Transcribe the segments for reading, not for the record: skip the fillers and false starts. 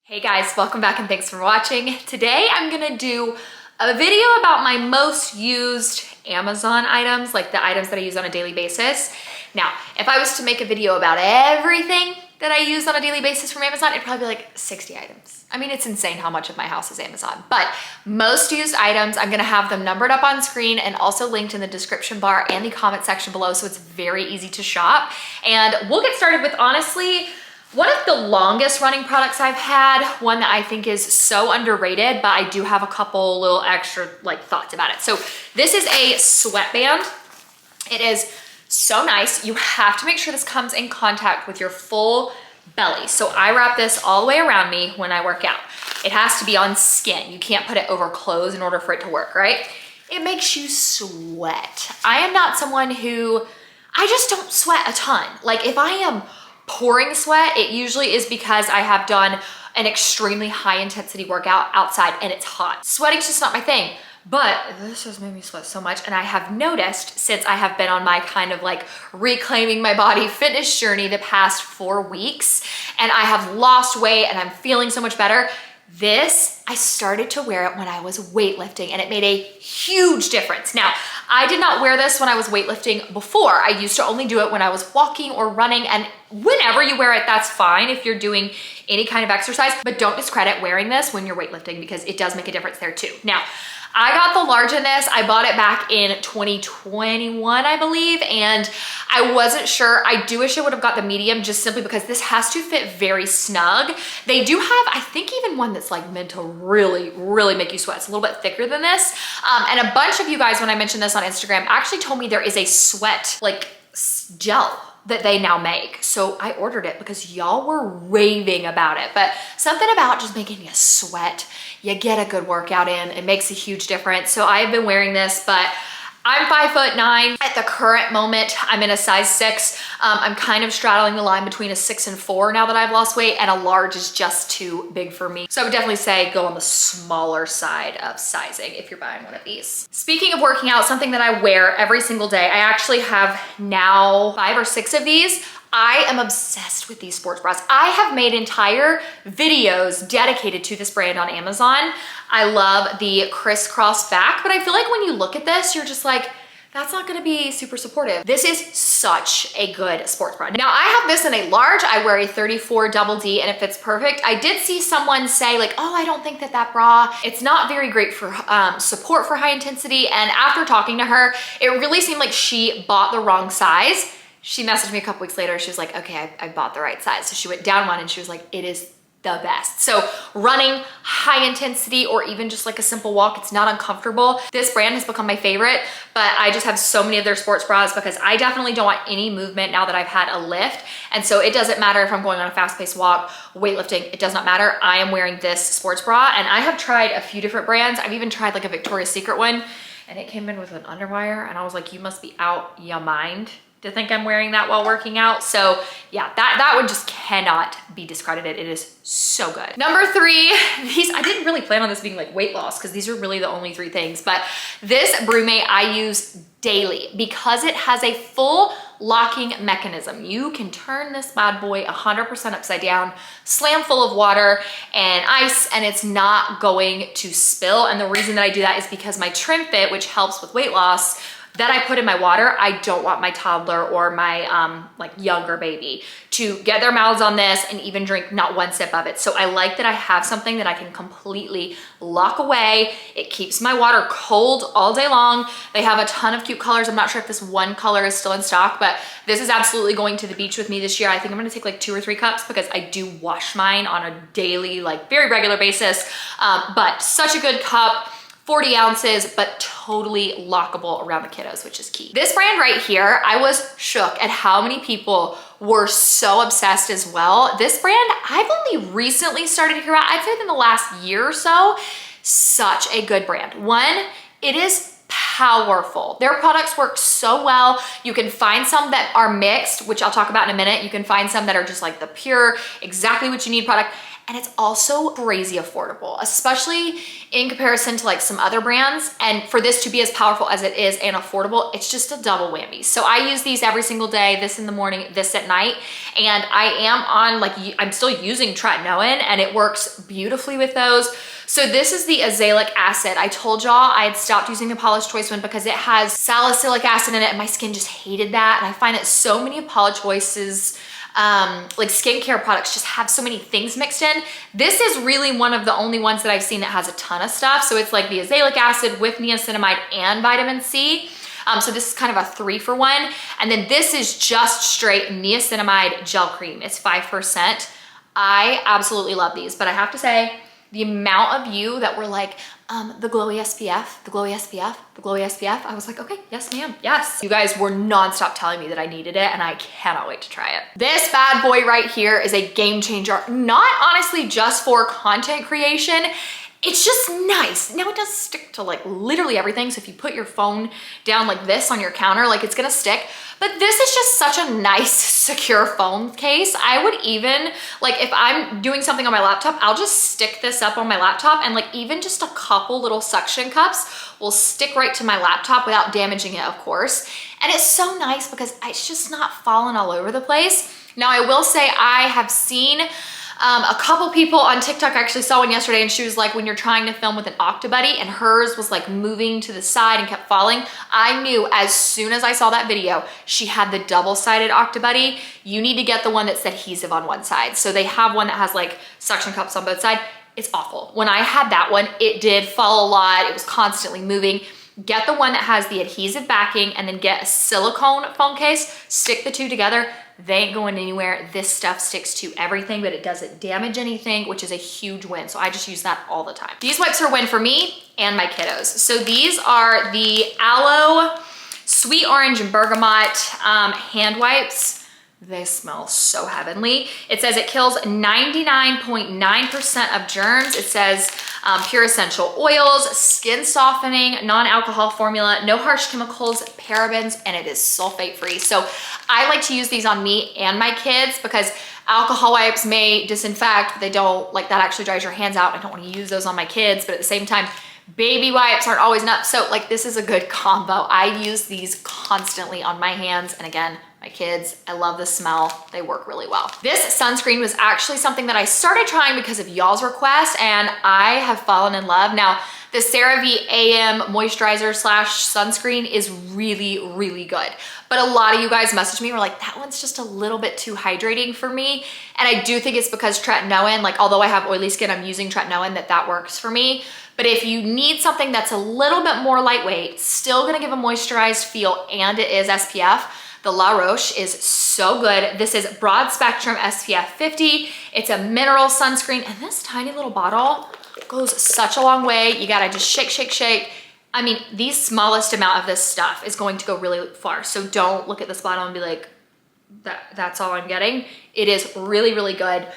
Hey guys, welcome back and thanks for watching. Today I'm gonna do a video about my most used Amazon items, like the items that I use on a daily basis. Now, if I was to make a video about everything that I use on a daily basis from Amazon, it'd probably be like 60 items. I mean, it's insane how much of my house is Amazon, but most used items, I'm gonna have them numbered up on screen and also linked in the description bar and the comment section below, so it's very easy to shop. And we'll get started with, honestly, one of the longest running products I've had, one that I think is so underrated, but I do have a couple little extra thoughts about it. So this is a sweatband. It is so nice. You have to make sure this comes in contact with your full belly. So I wrap this all the way around me when I work out. It has to be on skin. You can't put it over clothes in order for it to work, right? It makes you sweat. I am not someone who, I just don't sweat a ton. Like if I am pouring sweat, it usually is because I have done an extremely high intensity workout outside and it's hot. Sweating's just not my thing, but this has made me sweat so much. And I have noticed since I have been on my kind of like reclaiming my body fitness journey the past 4 weeks, and I have lost weight and I'm feeling so much better. This, I started to wear it when I was weightlifting and it made a huge difference. Now, I did not wear this when I was weightlifting before. I used to only do it when I was walking or running, and whenever you wear it, that's fine if you're doing any kind of exercise, but don't discredit wearing this when you're weightlifting because it does make a difference there too. Now, I got the large in this. I bought it back in 2021, I believe, and I wasn't sure. I do wish I would have got the medium just simply because this has to fit very snug. They do have, I think, even one that's like meant to really, really make you sweat. It's a little bit thicker than this. And a bunch of you guys, when I mentioned this on Instagram, actually told me there is a sweat gel that they now make. So I ordered it because y'all were raving about it. But something about just making you sweat, you get a good workout in, it makes a huge difference. So I've been wearing this, but I'm 5'9". At the current moment, I'm in a size 6. I'm kind of straddling the line between a 6 and 4 now that I've lost weight, and a large is just too big for me. So I would definitely say go on the smaller side of sizing if you're buying one of these. Speaking of working out, something that I wear every single day, I actually have now 5 or 6 of these. I am obsessed with these sports bras. I have made entire videos dedicated to this brand on Amazon. I love the crisscross back, but I feel like when you look at this, you're just like, that's not gonna be super supportive. This is such a good sports bra. Now I have this in a large, I wear a 34 double D and it fits perfect. I did see someone say like, oh, I don't think that bra, it's not very great for support for high intensity. And after talking to her, it really seemed like she bought the wrong size. She messaged me a couple weeks later. She was like, okay, I bought the right size. So she went down one and she was like, it is the best. So running, high intensity, or even just like a simple walk, it's not uncomfortable. This brand has become my favorite, but I just have so many of their sports bras because I definitely don't want any movement now that I've had a lift. And so it doesn't matter if I'm going on a fast-paced walk, weightlifting, it does not matter. I am wearing this sports bra, and I have tried a few different brands. I've even tried like a Victoria's Secret one, and it came in with an underwire, and I was like, you must be out your mind to think I'm wearing that while working out. So yeah, that one just cannot be discredited. It is so good. Number 3, these, I didn't really plan on this being like weight loss because these are really the only 3 things, but this brewmate I use daily because it has a full locking mechanism. You can turn this bad boy 100% upside down, slam full of water and ice, and it's not going to spill. And the reason that I do that is because my Trim Fit, which helps with weight loss, that I put in my water, I don't want my toddler or my younger baby to get their mouths on this and even drink not one sip of it. So I like that I have something that I can completely lock away. It keeps my water cold all day long. They have a ton of cute colors. I'm not sure if this one color is still in stock, but this is absolutely going to the beach with me this year. I think I'm gonna take like 2 or 3 cups because I do wash mine on a daily, very regular basis. But such a good cup. 40 ounces, but totally lockable around the kiddos, which is key. This brand right here, I was shook at how many people were so obsessed as well. This brand, I've only recently started to hear about, I'd say within the last year or so. Such a good brand. One, it is powerful. Their products work so well. You can find some that are mixed, which I'll talk about in a minute. You can find some that are just like the pure, exactly what you need product. and it's also crazy affordable, especially in comparison to like some other brands. And for this to be as powerful as it is and affordable, it's just a double whammy. So I use these every single day, this in the morning, this at night. And I am on like, I'm still using tretinoin and it works beautifully with those. So this is the azelaic acid. I told y'all I had stopped using the Polish Choice one because it has salicylic acid in it and my skin just hated that. And I find that so many of Paula Choice's like skincare products just have so many things mixed in. This is really one of the only ones that I've seen that has a ton of stuff. So it's like the azelaic acid with niacinamide and vitamin C. So this is kind of a 3-for-1. And then this is just straight niacinamide gel cream. It's 5%. I absolutely love these, but I have to say, the amount of you that were like, the glowy SPF, the glowy SPF, the glowy SPF, I was like, okay, yes ma'am, yes. You guys were nonstop telling me that I needed it and I cannot wait to try it. This bad boy right here is a game changer, not honestly just for content creation. It's just nice. Now it does stick to like literally everything. So if you put your phone down like this on your counter, like it's gonna stick. But this is just such a nice, secure phone case. I would even, like if I'm doing something on my laptop, I'll just stick this up on my laptop and like even just a couple little suction cups will stick right to my laptop without damaging it, of course. And it's so nice because it's just not falling all over the place. Now I will say I have seen a couple people on TikTok, I actually saw one yesterday and she was like, when you're trying to film with an Octobuddy and hers was like moving to the side and kept falling. I knew as soon as I saw that video, she had the double-sided Octobuddy. You need to get the one that's adhesive on one side. So they have one that has like suction cups on both sides. It's awful. When I had that one, it did fall a lot. It was constantly moving. Get the one that has the adhesive backing and then get a silicone phone case, stick the two together. They ain't going anywhere. This stuff sticks to everything, but it doesn't damage anything, which is a huge win. So I just use that all the time. These wipes are a win for me and my kiddos. So these are the Aloe Sweet Orange and Bergamot hand wipes. They smell so heavenly. It says it kills 99.9% of germs. It says pure essential oils, skin softening, non-alcohol formula, no harsh chemicals, parabens, and it is sulfate free. So I like to use these on me and my kids because alcohol wipes may disinfect, but they don't, like that actually dries your hands out. I don't want to use those on my kids, but at the same time, baby wipes aren't always enough. So like this is a good combo. I use these constantly on my hands. And again, my kids, I love the smell. They work really well. This sunscreen was actually something that I started trying because of y'all's request and I have fallen in love. Now, the CeraVe AM moisturizer slash sunscreen is really, really good. But a lot of you guys messaged me, were like, that one's just a little bit too hydrating for me. And I do think it's because tretinoin, like although I have oily skin, I'm using tretinoin, that works for me. But if you need something that's a little bit more lightweight, still gonna give a moisturized feel, and it is SPF, the La Roche is so good. This is broad spectrum SPF 50. It's a mineral sunscreen, and this tiny little bottle goes such a long way. You gotta just shake, shake, shake. I mean, the smallest amount of this stuff is going to go really far. So don't look at this bottle and be like, that's all I'm getting. It is really, really good.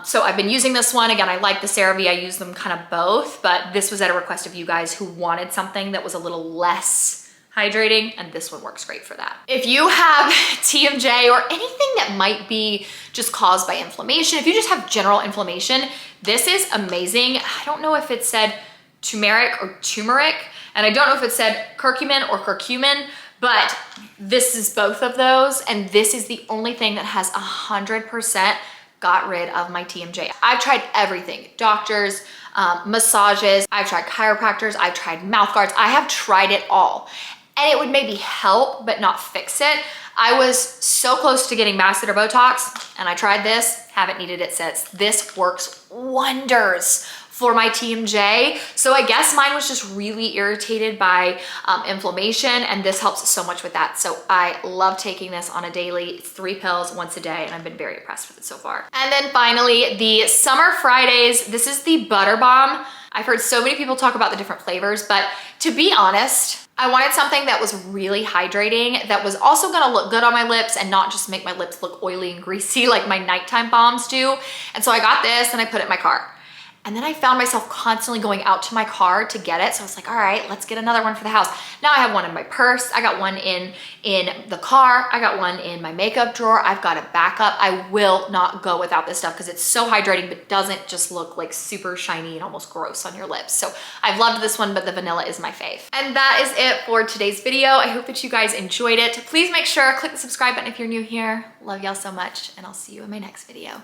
So I've been using this one. Again, I like the CeraVe. I use them kind of both, but this was at a request of you guys who wanted something that was a little less hydrating, and this one works great for that. If you have TMJ or anything that might be just caused by inflammation, if you just have general inflammation, this is amazing. I don't know if it said turmeric or turmeric, and I don't know if it said curcumin or curcumin, but this is both of those, and this is the only thing that has 100% got rid of my TMJ. I've tried everything, doctors, massages, I've tried chiropractors, I've tried mouth guards, I have tried it all. And it would maybe help, but not fix it. I was so close to getting masseter Botox, and I tried this, haven't needed it since. This works wonders for my TMJ. So I guess mine was just really irritated by inflammation, and this helps so much with that. So I love taking this on a daily. It's 3 pills once a day, and I've been very impressed with it so far. And then finally, the Summer Fridays. This is the Butter Balm. I've heard so many people talk about the different flavors, but to be honest, I wanted something that was really hydrating, that was also gonna look good on my lips and not just make my lips look oily and greasy like my nighttime balms do. And so I got this and I put it in my car. And then I found myself constantly going out to my car to get it. So I was like, all right, let's get another one for the house. Now I have one in my purse. I got one in the car. I got one in my makeup drawer. I've got a backup. I will not go without this stuff because it's so hydrating, but doesn't just look like super shiny and almost gross on your lips. So I've loved this one, but the vanilla is my fave. And that is it for today's video. I hope that you guys enjoyed it. Please make sure, click the subscribe button if you're new here. Love y'all so much, and I'll see you in my next video.